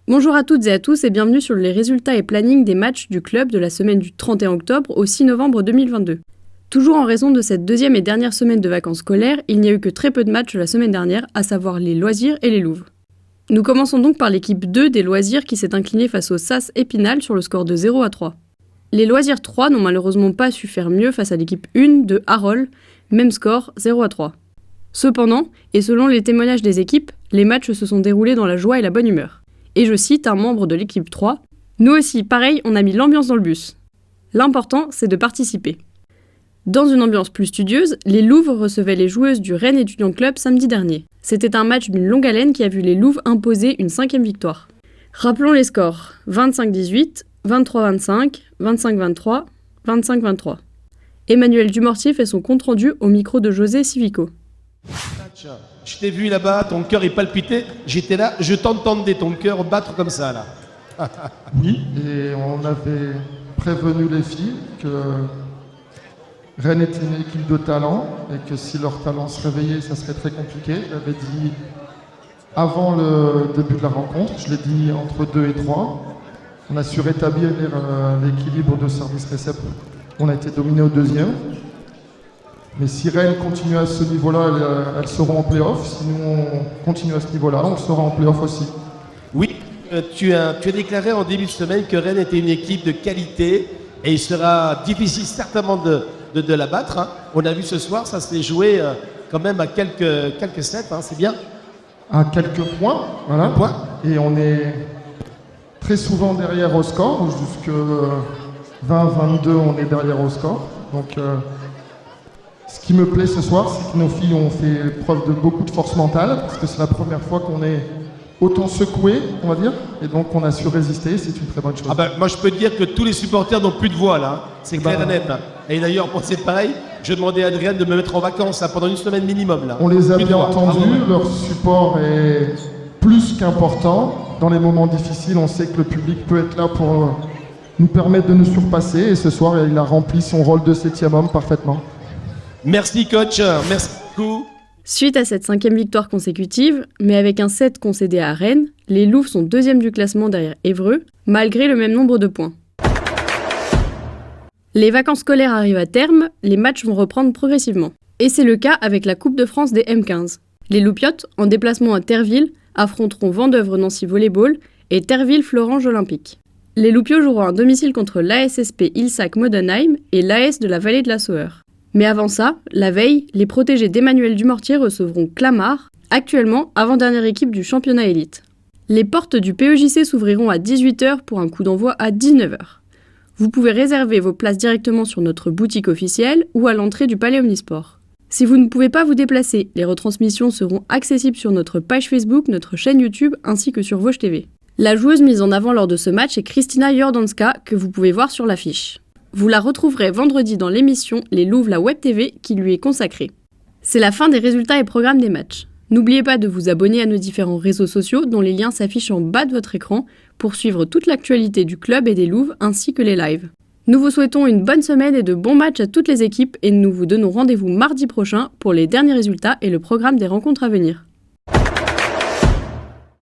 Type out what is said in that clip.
Bonjour à toutes et à tous et bienvenue sur les résultats et planning des matchs du club de la semaine du 31 octobre au 6 novembre 2022. Toujours en raison de cette deuxième et dernière semaine de vacances scolaires, il n'y a eu que très peu de matchs la semaine dernière, à savoir les Loisirs et les Louves. Nous commençons donc par l'équipe 2 des Loisirs qui s'est inclinée face au SAS Épinal sur le score de 0-3. Les Loisirs 3 n'ont malheureusement pas su faire mieux face à l'équipe 1 de Harol, même score 0-3. Cependant, et selon les témoignages des équipes, les matchs se sont déroulés dans la joie et la bonne humeur. Et je cite un membre de l'équipe 3, « Nous aussi, pareil, on a mis l'ambiance dans le bus. L'important, c'est de participer. » Dans une ambiance plus studieuse, les Louves recevaient les joueuses du Rennes Étudiant Club samedi dernier. C'était un match d'une longue haleine qui a vu les Louves imposer une 5e victoire. Rappelons les scores, 25-18, 23-25, 25-23, 25-23. Emmanuel Dumortier fait son compte-rendu au micro de José Civico. Je t'ai vu là-bas, ton cœur il palpitait, j'étais là, je t'entendais ton cœur battre comme ça là. Oui, et on avait prévenu les filles que Rennes était une équipe de talent et que si leur talent se réveillait, ça serait très compliqué. J'avais dit avant le début de la rencontre, je l'ai dit entre 2 et 3. On a su rétablir l'équilibre de service-récept. On a été dominé au deuxième. Mais si Rennes continue à ce niveau-là, elles seront en play-off. Si nous, on continue à ce niveau-là, on sera en play-off aussi. Oui, tu as déclaré en début de semaine que Rennes était une équipe de qualité et il sera difficile certainement de la battre. Hein. On a vu ce soir, ça s'est joué quand même à quelques sets, hein, c'est bien. À quelques points, voilà. Et on est très souvent derrière au score. Jusque 20-22, on est derrière au score. Donc... ce qui me plaît ce soir, c'est que nos filles ont fait preuve de beaucoup de force mentale, parce que c'est la première fois qu'on est autant secoué, on va dire, et donc on a su résister, c'est une très bonne chose. Ah ben, moi je peux te dire que tous les supporters n'ont plus de voix là, hein. C'est clair et net. Hein. Et d'ailleurs, pour c'est pareil, je demandais à Adrien de me mettre en vacances là, pendant une semaine minimum. Là. On les a bien entendus, leur support est plus qu'important. Dans les moments difficiles, on sait que le public peut être là pour nous permettre de nous surpasser, et ce soir, il a rempli son rôle de 7e homme parfaitement. Merci coach, merci beaucoup. Suite à cette 5e victoire consécutive, mais avec un 7 concédé à Rennes, les Louves sont 2e du classement derrière Évreux, malgré le même nombre de points. Les vacances scolaires arrivent à terme, les matchs vont reprendre progressivement. Et c'est le cas avec la Coupe de France des M15. Les Loupiottes, en déplacement à Terville, affronteront Vendeuvre-Nancy Volleyball et Terville-Florange Olympique. Les Loupiots joueront à domicile contre l'ASSP Ilsac-Modenheim et l'AS de la Vallée de la Saueur. Mais avant ça, la veille, les protégés d'Emmanuel Dumortier recevront Clamart, actuellement avant-dernière équipe du championnat élite. Les portes du PEJC s'ouvriront à 18h pour un coup d'envoi à 19h. Vous pouvez réserver vos places directement sur notre boutique officielle ou à l'entrée du Palais Omnisport. Si vous ne pouvez pas vous déplacer, les retransmissions seront accessibles sur notre page Facebook, notre chaîne YouTube ainsi que sur Vosges TV. La joueuse mise en avant lors de ce match est Kristina Jordanska, que vous pouvez voir sur l'affiche. Vous la retrouverez vendredi dans l'émission Les Louves, la Web TV, qui lui est consacrée. C'est la fin des résultats et programmes des matchs. N'oubliez pas de vous abonner à nos différents réseaux sociaux dont les liens s'affichent en bas de votre écran pour suivre toute l'actualité du club et des Louves ainsi que les lives. Nous vous souhaitons une bonne semaine et de bons matchs à toutes les équipes et nous vous donnons rendez-vous mardi prochain pour les derniers résultats et le programme des rencontres à venir.